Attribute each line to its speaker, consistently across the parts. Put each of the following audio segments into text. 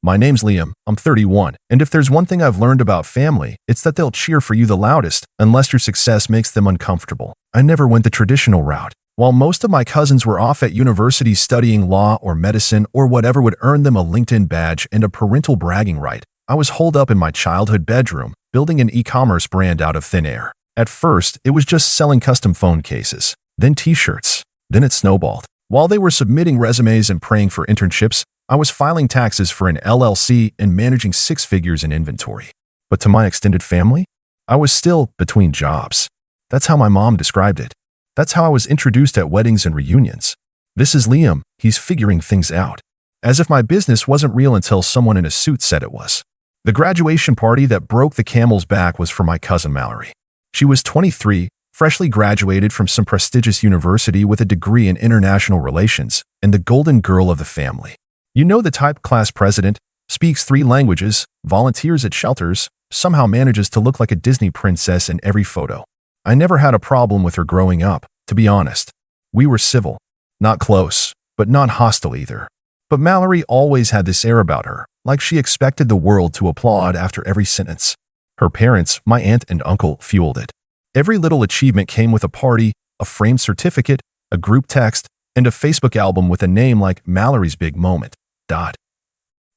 Speaker 1: My name's Liam, I'm 31, and if there's one thing I've learned about family, it's that they'll cheer for you the loudest, unless your success makes them uncomfortable. I never went the traditional route. While most of my cousins were off at university studying law or medicine or whatever would earn them a LinkedIn badge and a parental bragging right, I was holed up in my childhood bedroom, building an e-commerce brand out of thin air. At first, it was just selling custom phone cases, then t-shirts, then it snowballed. While they were submitting resumes and praying for internships, I was filing taxes for an LLC and managing 6 figures in inventory. But to my extended family, I was still between jobs. That's how my mom described it. That's how I was introduced at weddings and reunions. This is Liam, he's figuring things out. As if my business wasn't real until someone in a suit said it was. The graduation party that broke the camel's back was for my cousin Mallory. She was 23, freshly graduated from some prestigious university with a degree in international relations, and the golden girl of the family. You know the type: class president, speaks 3 languages, volunteers at shelters, somehow manages to look like a Disney princess in every photo. I never had a problem with her growing up, to be honest. We were civil. Not close, but not hostile either. But Mallory always had this air about her, like she expected the world to applaud after every sentence. Her parents, my aunt and uncle, fueled it. Every little achievement came with a party, a framed certificate, a group text, and a Facebook album with a name like Mallory's Big Moment.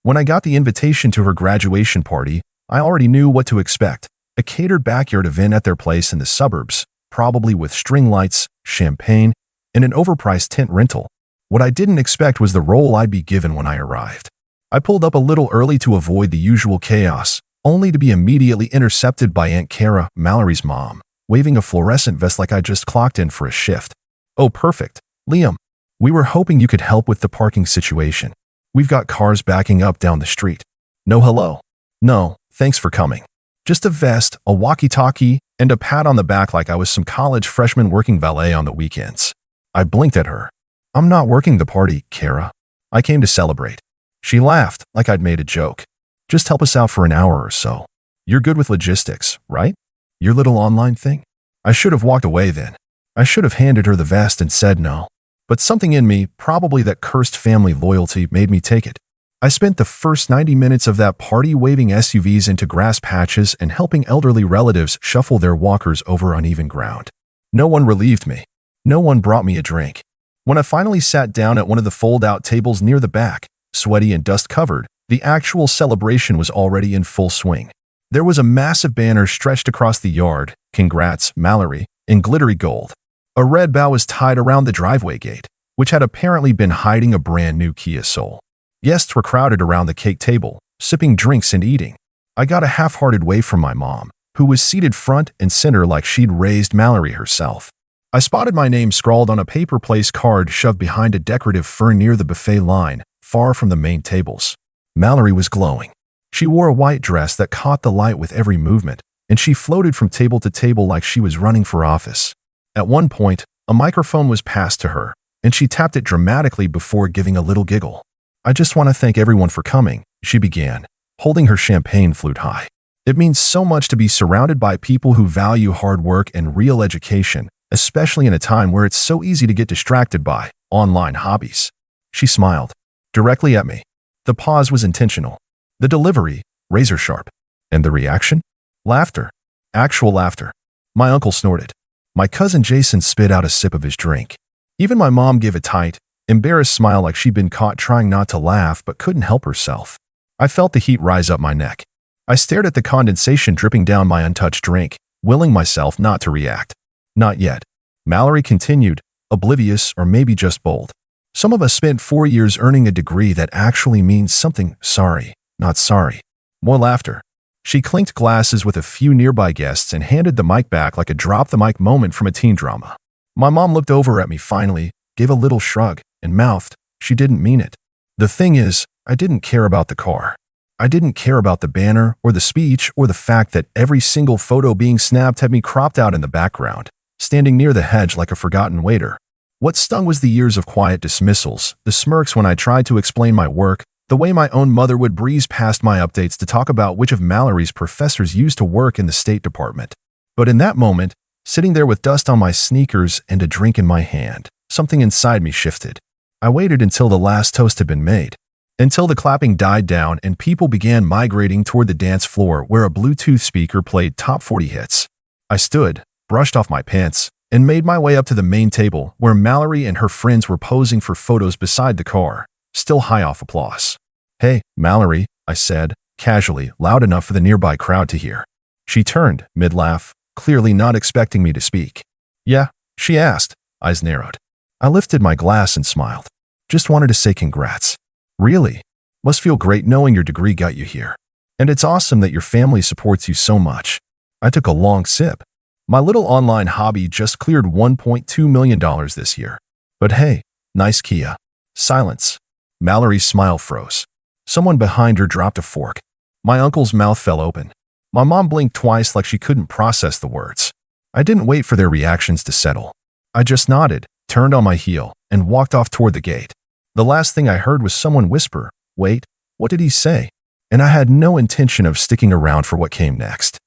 Speaker 1: When I got the invitation to her graduation party, I already knew what to expect. A catered backyard event at their place in the suburbs, probably with string lights, champagne, and an overpriced tent rental. What I didn't expect was the role I'd be given when I arrived. I pulled up a little early to avoid the usual chaos, only to be immediately intercepted by Aunt Kara, Mallory's mom, waving a fluorescent vest like I just clocked in for a shift. "Oh, perfect. Liam, we were hoping you could help with the parking situation. We've got cars backing up down the street." "No hello." "No, thanks for coming. Just a vest, a walkie-talkie, and a pat on the back like I was some college freshman working valet on the weekends." I blinked at her. "I'm not working the party, Kara. I came to celebrate." She laughed like I'd made a joke. "Just help us out for an hour or so. You're good with logistics, right? Your little online thing?" I should have walked away then. I should have handed her the vest and said no. But something in me, probably that cursed family loyalty, made me take it. I spent the first 90 minutes of that party waving SUVs into grass patches and helping elderly relatives shuffle their walkers over uneven ground. No one relieved me. No one brought me a drink. When I finally sat down at one of the fold-out tables near the back, sweaty and dust-covered, the actual celebration was already in full swing. There was a massive banner stretched across the yard, "Congrats, Mallory," in glittery gold. A red bow was tied around the driveway gate, which had apparently been hiding a brand new Kia Soul. Guests were crowded around the cake table, sipping drinks and eating. I got a half-hearted wave from my mom, who was seated front and center like she'd raised Mallory herself. I spotted my name scrawled on a paper place card shoved behind a decorative fern near the buffet line, far from the main tables. Mallory was glowing. She wore a white dress that caught the light with every movement, and she floated from table to table like she was running for office. At one point, a microphone was passed to her, and she tapped it dramatically before giving a little giggle. "I just want to thank everyone for coming," she began, holding her champagne flute high. "It means so much to be surrounded by people who value hard work and real education, especially in a time where it's so easy to get distracted by online hobbies." She smiled, directly at me. The pause was intentional. The delivery, razor sharp. And the reaction? Laughter. Actual laughter. My uncle snorted. My cousin Jason spit out a sip of his drink. Even my mom gave a tight, embarrassed smile like she'd been caught trying not to laugh but couldn't help herself. I felt the heat rise up my neck. I stared at the condensation dripping down my untouched drink, willing myself not to react. "Not yet," Mallory continued, oblivious or maybe just bold. "Some of us spent 4 years earning a degree that actually means something. Sorry, not sorry." More laughter. She clinked glasses with a few nearby guests and handed the mic back like a drop-the-mic moment from a teen drama. My mom looked over at me finally, gave a little shrug, and mouthed, she didn't mean it. The thing is, I didn't care about the car. I didn't care about the banner or the speech or the fact that every single photo being snapped had me cropped out in the background, standing near the hedge like a forgotten waiter. What stung was the years of quiet dismissals, the smirks when I tried to explain my work, the way my own mother would breeze past my updates to talk about which of Mallory's professors used to work in the State Department. But in that moment, sitting there with dust on my sneakers and a drink in my hand, something inside me shifted. I waited until the last toast had been made. until the clapping died down and people began migrating toward the dance floor where a Bluetooth speaker played top 40 hits. I stood, brushed off my pants, and made my way up to the main table where Mallory and her friends were posing for photos beside the car, still high off applause. "Hey, Mallory," I said, casually, loud enough for the nearby crowd to hear. She turned, mid-laugh, clearly not expecting me to speak. "Yeah?" she asked, eyes narrowed. I lifted my glass and smiled. "Just wanted to say congrats." "Really? Must feel great knowing your degree got you here. And it's awesome that your family supports you so much." I took a long sip. My little online hobby just cleared $1.2 million this year. But hey, nice Kia. Silence. Mallory's smile froze. Someone behind her dropped a fork. My uncle's mouth fell open. My mom blinked twice like she couldn't process the words. I didn't wait for their reactions to settle. I just nodded, turned on my heel, and walked off toward the gate. The last thing I heard was someone whisper, "Wait, what did he say?" And I had no intention of sticking around for what came next.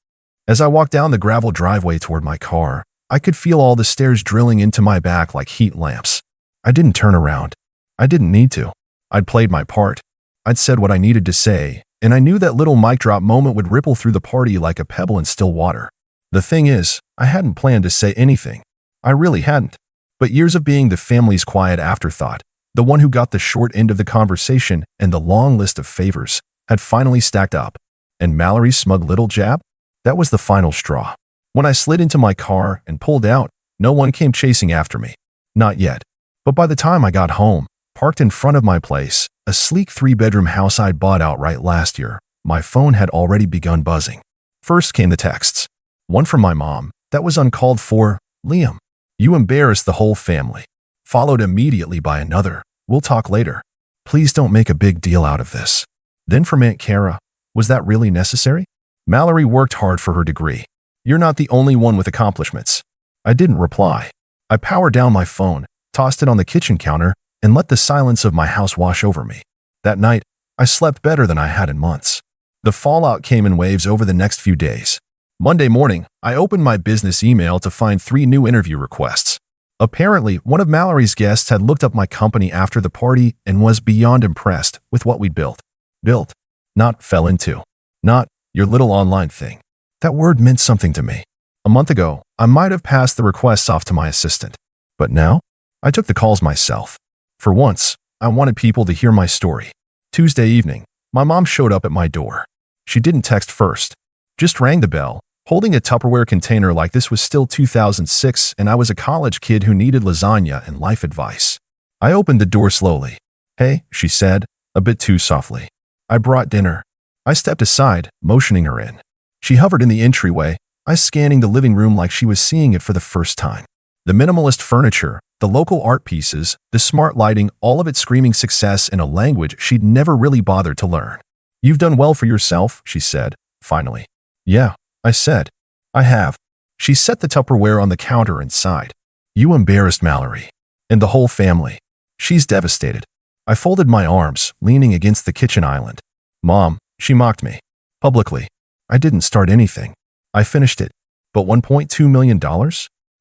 Speaker 1: As I walked down the gravel driveway toward my car, I could feel all the stairs drilling into my back like heat lamps. I didn't turn around. I didn't need to. I'd played my part. I'd said what I needed to say, and I knew that little mic drop moment would ripple through the party like a pebble in still water. The thing is, I hadn't planned to say anything. I really hadn't. But years of being the family's quiet afterthought, the one who got the short end of the conversation and the long list of favors, had finally stacked up. And Mallory's smug little jab? That was the final straw. When I slid into my car and pulled out, no one came chasing after me. Not yet. But by the time I got home, parked in front of my place, a sleek 3-bedroom house I'd bought outright last year, my phone had already begun buzzing. First came the texts. One from my mom, that was uncalled for, "Liam, you embarrassed the whole family." Followed immediately by another, "We'll talk later. Please don't make a big deal out of this." Then from Aunt Kara, "Was that really necessary? Mallory worked hard for her degree. You're not the only one with accomplishments." I didn't reply. I powered down my phone, tossed it on the kitchen counter, and let the silence of my house wash over me. That night, I slept better than I had in months. The fallout came in waves over the next few days. Monday morning, I opened my business email to find 3 new interview requests. Apparently, one of Mallory's guests had looked up my company after the party and was beyond impressed with what we'd built. Built, not fell into. Not your little online thing. That word meant something to me. A month ago, I might have passed the requests off to my assistant. But now, I took the calls myself. For once, I wanted people to hear my story. Tuesday evening, my mom showed up at my door. She didn't text first, just rang the bell, holding a Tupperware container like this was still 2006 and I was a college kid who needed lasagna and life advice. I opened the door slowly. "Hey," she said, a bit too softly. "I brought dinner." I stepped aside, motioning her in. She hovered in the entryway, eyes scanning the living room like she was seeing it for the first time. The minimalist furniture, the local art pieces, the smart lighting, all of it screaming success in a language she'd never really bothered to learn. "You've done well for yourself," she said, finally. "Yeah," I said. "I have." She set the Tupperware on the counter and sighed. "You embarrassed Mallory. And the whole family. She's devastated." I folded my arms, leaning against the kitchen island. "Mom," she mocked me. Publicly. I didn't start anything. I finished it. But $1.2 million?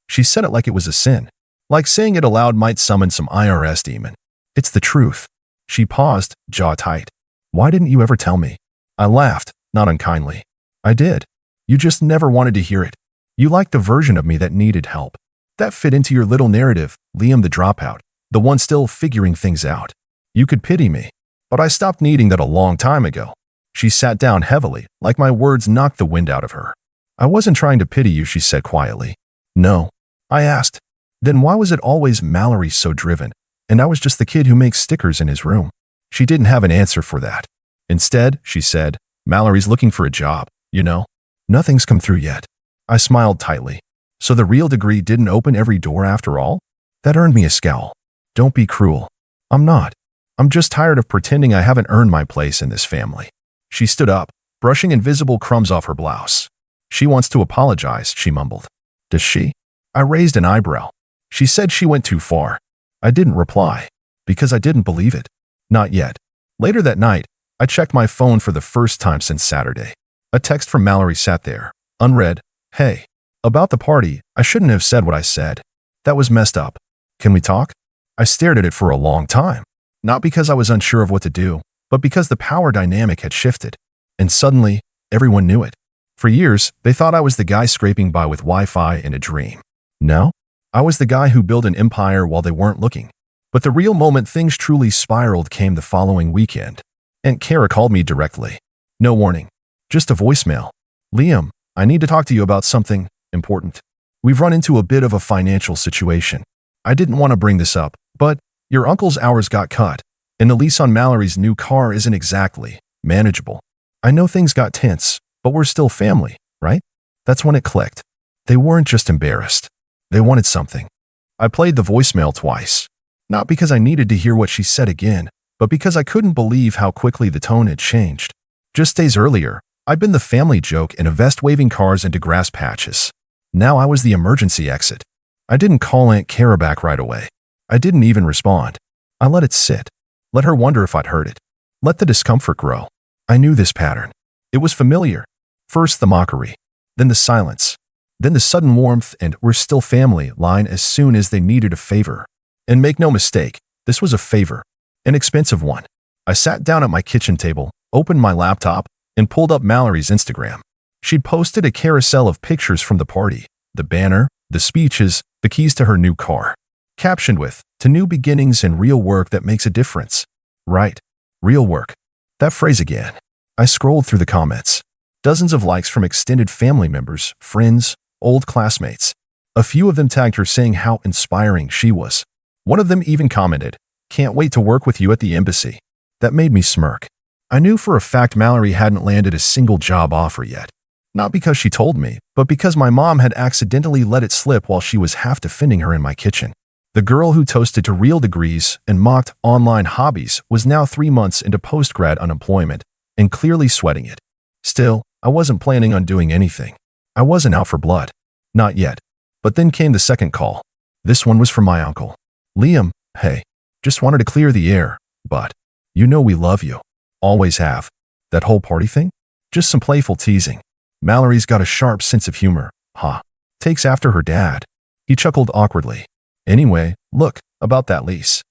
Speaker 1: She said it like it was a sin. Like saying it aloud might summon some IRS demon. "It's the truth." She paused, jaw tight. "Why didn't you ever tell me?" I laughed, not unkindly. "I did. You just never wanted to hear it. You liked the version of me that needed help. That fit into your little narrative, Liam the dropout, the one still figuring things out. You could pity me. But I stopped needing that a long time ago." She sat down heavily, like my words knocked the wind out of her. "I wasn't trying to pity you," she said quietly. "No." I asked. "Then why was it always Mallory so driven, and I was just the kid who makes stickers in his room?" She didn't have an answer for that. "Instead," she said, "Mallory's looking for a job, you know? Nothing's come through yet." I smiled tightly. So the real degree didn't open every door after all? That earned me a scowl. "Don't be cruel." "I'm not. I'm just tired of pretending I haven't earned my place in this family." She stood up, brushing invisible crumbs off her blouse. "She wants to apologize," she mumbled. "Does she?" I raised an eyebrow. She said she went too far. I didn't reply, because I didn't believe it. Not yet. Later that night, I checked my phone for the first time since Saturday. A text from Mallory sat there, unread. "Hey. About the party, I shouldn't have said what I said. That was messed up. Can we talk?" I stared at it for a long time. Not because I was unsure of what to do, but because the power dynamic had shifted. And suddenly, everyone knew it. For years, they thought I was the guy scraping by with Wi-Fi in a dream. No, I was the guy who built an empire while they weren't looking. But the real moment things truly spiraled came the following weekend. Aunt Kara called me directly. No warning, just a voicemail. Liam, I need to talk to you about something important. We've run into a bit of a financial situation. I didn't want to bring this up, but your uncle's hours got cut, and the lease on Mallory's new car isn't exactly manageable. I know things got tense, but we're still family, right? That's when it clicked. They weren't just embarrassed. They wanted something. I played the voicemail twice, not because I needed to hear what she said again, but because I couldn't believe how quickly the tone had changed. Just days earlier, I'd been the family joke in a vest waving cars into grass patches. Now I was the emergency exit. I didn't call Aunt Kara back right away. I didn't even respond. I let it sit. Let her wonder if I'd heard it. Let the discomfort grow. I knew this pattern. It was familiar. First the mockery, then the silence, then the sudden warmth and "we're still family" line as soon as they needed a favor. And make no mistake, this was a favor. An expensive one. I sat down at my kitchen table, opened my laptop, and pulled up Mallory's Instagram. She'd posted a carousel of pictures from the party, the banner, the speeches, the keys to her new car. Captioned with, "To new beginnings and real work that makes a difference." Right. Real work. That phrase again. I scrolled through the comments. Dozens of likes from extended family members, friends, old classmates. A few of them tagged her saying how inspiring she was. One of them even commented, "Can't wait to work with you at the embassy." That made me smirk. I knew for a fact Mallory hadn't landed a single job offer yet. Not because she told me, but because my mom had accidentally let it slip while she was half defending her in my kitchen. The girl who toasted to real degrees and mocked online hobbies was now 3 months into post-grad unemployment and clearly sweating it. Still, I wasn't planning on doing anything. I wasn't out for blood. Not yet. But then came the second call. This one was from my uncle. "Liam, hey, just wanted to clear the air, but you know we love you. Always have. That whole party thing? Just some playful teasing. Mallory's got a sharp sense of humor, huh? Takes after her dad." He chuckled awkwardly. "Anyway, look, about that lease.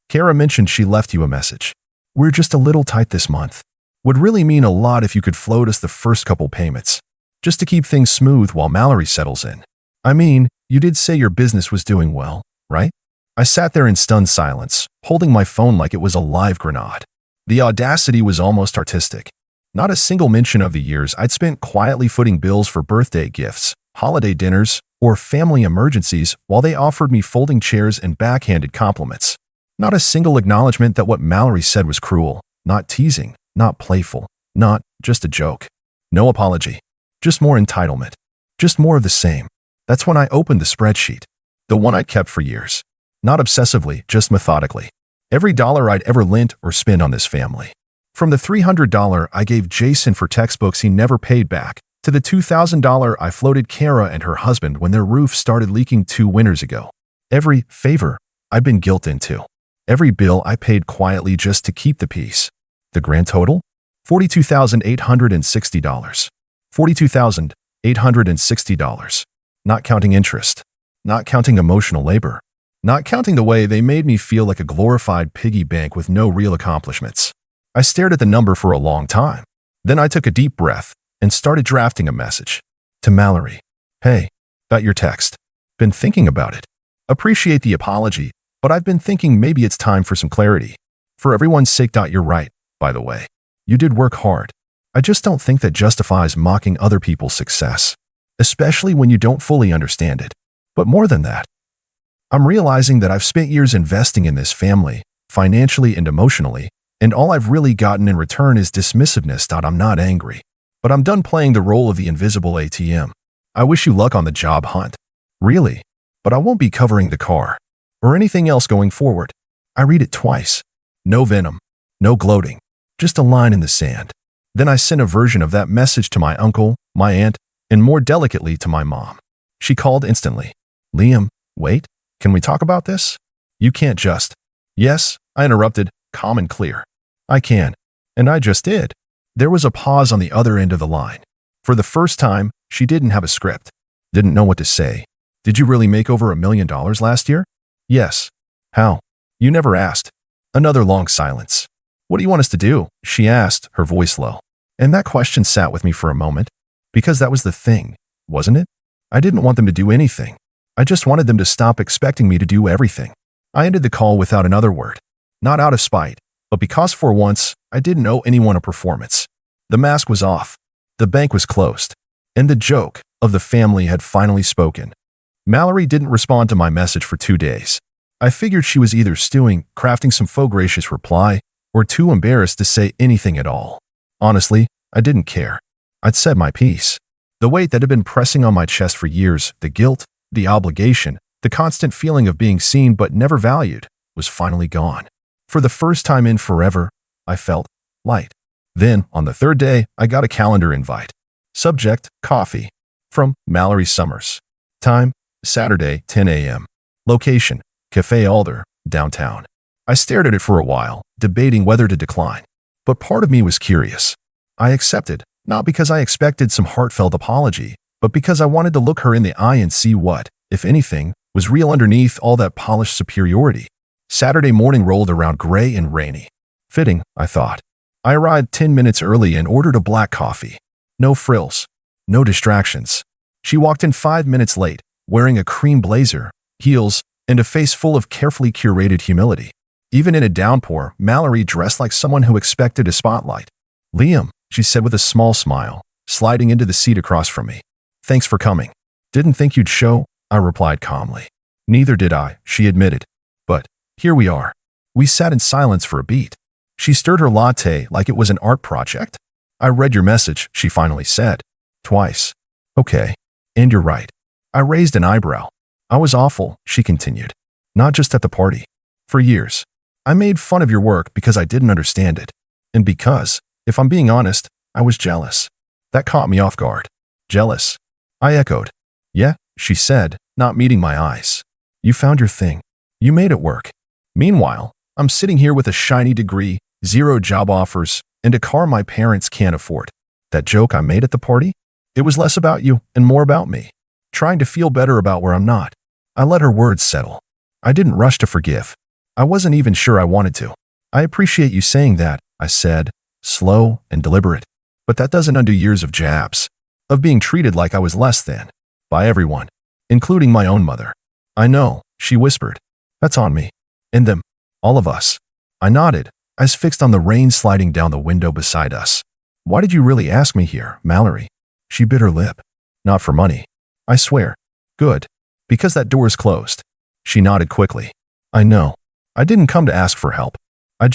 Speaker 1: Kara mentioned she left you a message. We're just a little tight this month. Would really mean a lot if you could float us the first couple payments, just to keep things smooth while Mallory settles in. I mean, you did say your business was doing well, right?" I sat there in stunned silence, holding my phone like it was a live grenade. The audacity was almost artistic. Not a single mention of the years I'd spent quietly footing bills for birthday gifts, holiday dinners, or family emergencies while they offered me folding chairs and backhanded compliments. Not a single acknowledgement that what Mallory said was cruel, not teasing, not playful, not just a joke. No apology. Just more entitlement. Just more of the same. That's when I opened the spreadsheet. The one I'd kept for years. Not obsessively, just methodically. Every dollar I'd ever lent or spent on this family. From the $300 I gave Jason for textbooks he never paid back, to the $2,000 I floated Kara and her husband when their roof started leaking 2 winters ago. Every favor I'd been guilt into. Every bill I paid quietly just to keep the peace. The grand total? $42,860. $42,860. Not counting interest. Not counting emotional labor. Not counting the way they made me feel like a glorified piggy bank with no real accomplishments. I stared at the number for a long time. Then I took a deep breath and started drafting a message. To Mallory. "Hey, got your text. Been thinking about it. Appreciate the apology, but I've been thinking maybe it's time for some clarity. For everyone's sake. You're right, by the way. You did work hard. I just don't think that justifies mocking other people's success, especially when you don't fully understand it. But more than that, I'm realizing that I've spent years investing in this family, financially and emotionally, and all I've really gotten in return is dismissiveness. I'm not angry, but I'm done playing the role of the invisible ATM. I wish you luck on the job hunt. Really, but I won't be covering the car or anything else going forward." I read it twice. No venom, no gloating, just a line in the sand. Then I sent a version of that message to my uncle, my aunt, and more delicately to my mom. She called instantly. "Liam, wait, can we talk about this?" "You can't just." "Yes," I interrupted, calm and clear. "I can." And I just did. There was a pause on the other end of the line. For the first time, she didn't have a script. Didn't know what to say. "Did you really make over $1 million last year?" "Yes." "How?" "You never asked." Another long silence. What do you want us to do? She asked, her voice low. And that question sat with me for a moment. Because that was the thing, wasn't it? I didn't want them to do anything. I just wanted them to stop expecting me to do everything. I ended the call without another word. Not out of spite, but because for once, I didn't owe anyone a performance. The mask was off. The bank was closed. And the joke of the family had finally spoken. Mallory didn't respond to my message for 2 days. I figured she was either stewing, crafting some faux gracious reply, or too embarrassed to say anything at all. Honestly, I didn't care. I'd said my piece. The weight that had been pressing on my chest for years, the guilt, the obligation, the constant feeling of being seen but never valued, was finally gone. For the first time in forever, I felt light. Then, on the 3rd day, I got a calendar invite. Subject, coffee. From Mallory Summers. Time, Saturday, 10 a.m. Location, Cafe Alder, downtown. I stared at it for a while, debating whether to decline. But part of me was curious. I accepted, not because I expected some heartfelt apology, but because I wanted to look her in the eye and see what, if anything, was real underneath all that polished superiority. Saturday morning rolled around gray and rainy. Fitting, I thought. I arrived 10 minutes early and ordered a black coffee. No frills. No distractions. She walked in 5 minutes late, wearing a cream blazer, heels, and a face full of carefully curated humility. Even in a downpour, Mallory dressed like someone who expected a spotlight. Liam, she said with a small smile, sliding into the seat across from me. Thanks for coming. Didn't think you'd show, I replied calmly. Neither did I, she admitted. But here we are. We sat in silence for a beat. She stirred her latte like it was an art project. I read your message, she finally said. Twice. Okay. And you're right. I raised an eyebrow. I was awful, she continued. Not just at the party. For years. I made fun of your work because I didn't understand it. And because, if I'm being honest, I was jealous. That caught me off guard. Jealous. I echoed. Yeah, she said, not meeting my eyes. You found your thing. You made it work. Meanwhile, I'm sitting here with a shiny degree, 0 job offers, and a car my parents can't afford. That joke I made at the party? It was less about you and more about me. Trying to feel better about where I'm not. I let her words settle. I didn't rush to forgive. I wasn't even sure I wanted to. I appreciate you saying that, I said, slow and deliberate. But that doesn't undo years of jabs. Of being treated like I was less than. By everyone. Including my own mother. I know, she whispered. That's on me. And them. All of us. I nodded, eyes fixed on the rain sliding down the window beside us. Why did you really ask me here, Mallory? She bit her lip. Not for money. I swear. Good. Because that door is closed. She nodded quickly. I know. I didn't come to ask for help. I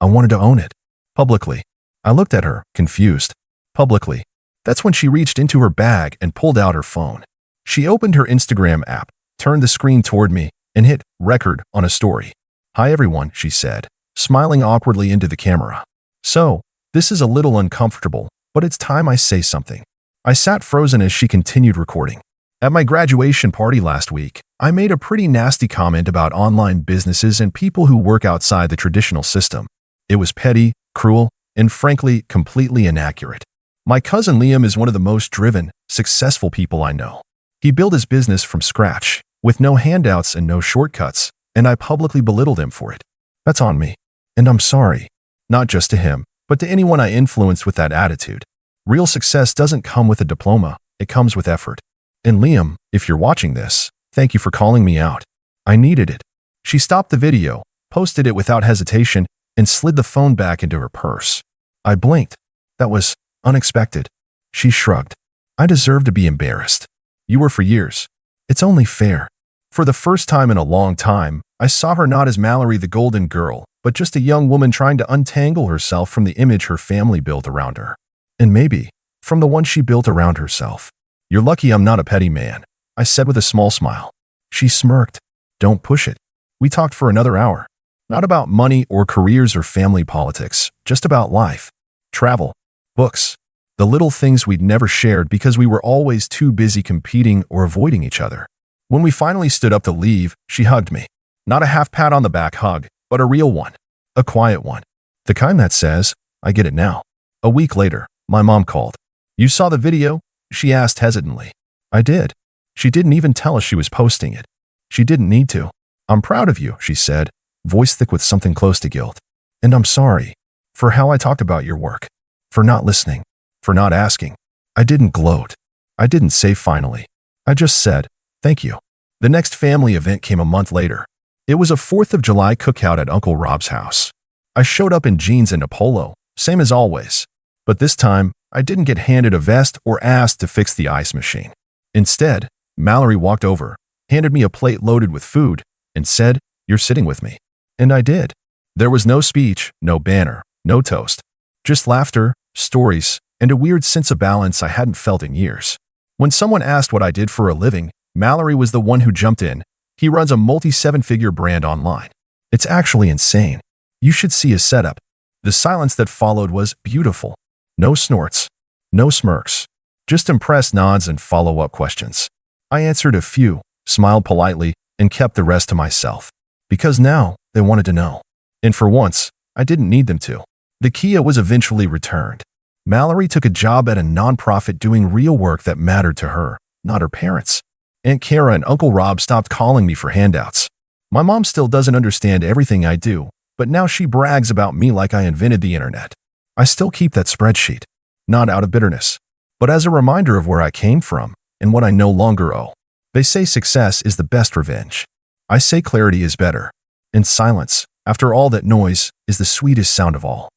Speaker 1: wanted to own it. Publicly. I looked at her, confused. Publicly. That's when she reached into her bag and pulled out her phone. She opened her Instagram app, turned the screen toward me, and hit record on a story. Hi everyone, she said, smiling awkwardly into the camera. So, this is a little uncomfortable, but it's time I say something. I sat frozen as she continued recording. At my graduation party last week, I made a pretty nasty comment about online businesses and people who work outside the traditional system. It was petty, cruel, and frankly, completely inaccurate. My cousin Liam is one of the most driven, successful people I know. He built his business from scratch, with no handouts and no shortcuts, and I publicly belittled him for it. That's on me. And I'm sorry. Not just to him, but to anyone I influenced with that attitude. Real success doesn't come with a diploma, it comes with effort. And Liam, if you're watching this, thank you for calling me out. I needed it. She stopped the video, posted it without hesitation, and slid the phone back into her purse. I blinked. That was unexpected. She shrugged. I deserve to be embarrassed. You were for years. It's only fair. For the first time in a long time, I saw her not as Mallory the golden girl, but just a young woman trying to untangle herself from the image her family built around her. And maybe, from the one she built around herself. You're lucky I'm not a petty man, I said with a small smile. She smirked. Don't push it. We talked for another hour. Not about money or careers or family politics, just about life. Travel. Books. The little things we'd never shared because we were always too busy competing or avoiding each other. When we finally stood up to leave, she hugged me. Not a half pat on the back hug, but a real one. A quiet one. The kind that says, I get it now. A week later, my mom called. You saw the video? She asked hesitantly. I did. She didn't even tell us she was posting it. She didn't need to. I'm proud of you, she said, voice thick with something close to guilt. And I'm sorry for how I talked about your work, for not listening, for not asking. I didn't gloat. I didn't say finally. I just said, thank you. The next family event came a month later. It was a 4th of July cookout at Uncle Rob's house. I showed up in jeans and a polo, same as always. But this time, I didn't get handed a vest or asked to fix the ice machine. Instead, Mallory walked over, handed me a plate loaded with food, and said, "You're sitting with me." And I did. There was no speech, no banner, no toast. Just laughter, stories, and a weird sense of balance I hadn't felt in years. When someone asked what I did for a living, Mallory was the one who jumped in. He runs a multi-7-figure brand online. It's actually insane. You should see his setup. The silence that followed was beautiful. No snorts, no smirks, just impressed nods and follow-up questions. I answered a few, smiled politely, and kept the rest to myself. Because now, they wanted to know. And for once, I didn't need them to. The Kia was eventually returned. Mallory took a job at a nonprofit doing real work that mattered to her, not her parents. Aunt Kara and Uncle Rob stopped calling me for handouts. My mom still doesn't understand everything I do, but now she brags about me like I invented the internet. I still keep that spreadsheet, not out of bitterness, but as a reminder of where I came from and what I no longer owe. They say success is the best revenge. I say clarity is better. And silence, after all that noise, is the sweetest sound of all.